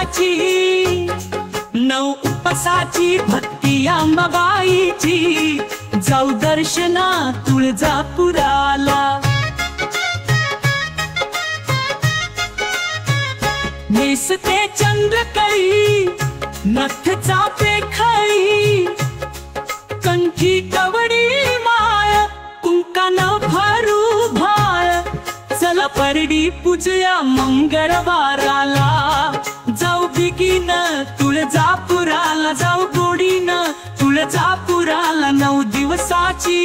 दिवसाची, 9 उपासाची भक्ती अंबाबाईची, जाऊ दर्शना तुळजापुराला। नेसते चंद्रकळी, नथ चाफे खळी, कंठी कवडी माळ, कुंकानं भरू भाळ, चला परडी पूजया मंगळवाराला। जाऊ बिगीन तुळजापुराला, जाऊ गोडीन तुळजापुराला। 9 दिवसाची,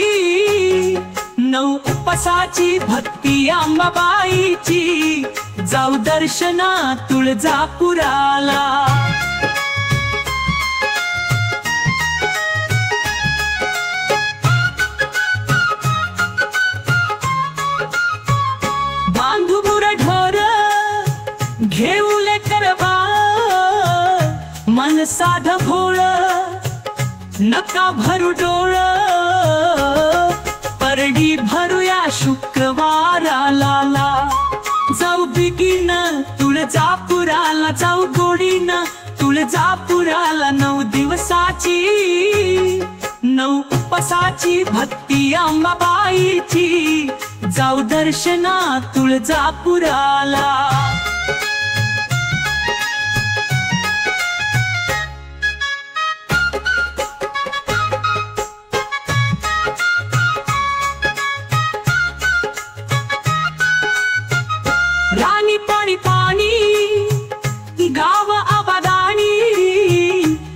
9 उपासाची भक्ती अंबाबाईची, जाऊ दर्शना तुळजापुराला। बांधू बुरढोर घेऊ लेकर बाळ, मन साध भोळ नका भरू डोळ, परडी भरूया शुक्रवाराला। जाऊ बिगीन तुळजापुराला, जाऊ गोडीन तुळजापुराला। 9 दिवसाची, 9 उपासाची भक्ती अंबाबाईची, जाऊ दर्शना तुळजापुराला। राणी पाणी पाणी गाव आबादानी,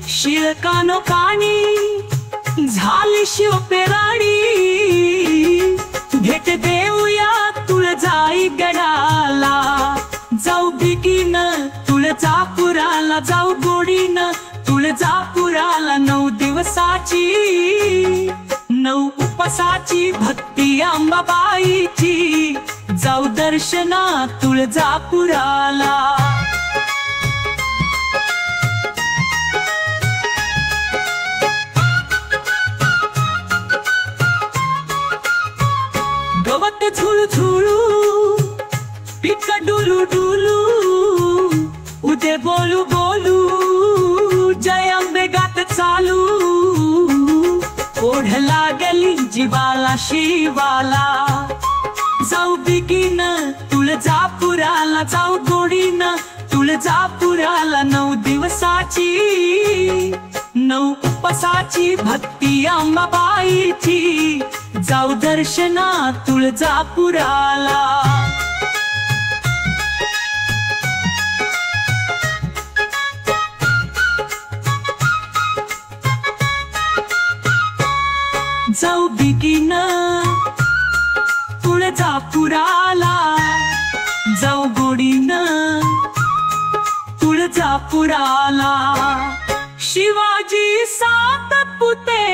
शिळकानो कानी झाली शिवपेराणी, भेट देऊया तुळजाई गडाला। जाऊ बिगीन तुळजापुराला, जाऊ गोडीन तुळजापुराला। 9 दिवसाची, 9 उपासाची भक्ती अंबाबाईची, जाऊ दर्शना तुळजापुराला। गवत झुळझुळू, पिक डुलू डुलू, उदे बोलू बोलू, जय अंबे गात चालू, ओढ लागली जीवाला शिवाला। जाऊ बिगीन तुळजापुराला, जाऊ गोडीन तुळजापुराला। 9 दिवसाची, 9 उपासाची भक्ती अंबाबाईची, जाऊ दर्शना तुळजापुराला। जाऊ बिगीन तुळजापुराला, जाऊ गोडीन तुळजापुराला। शिवाजी 7 पुते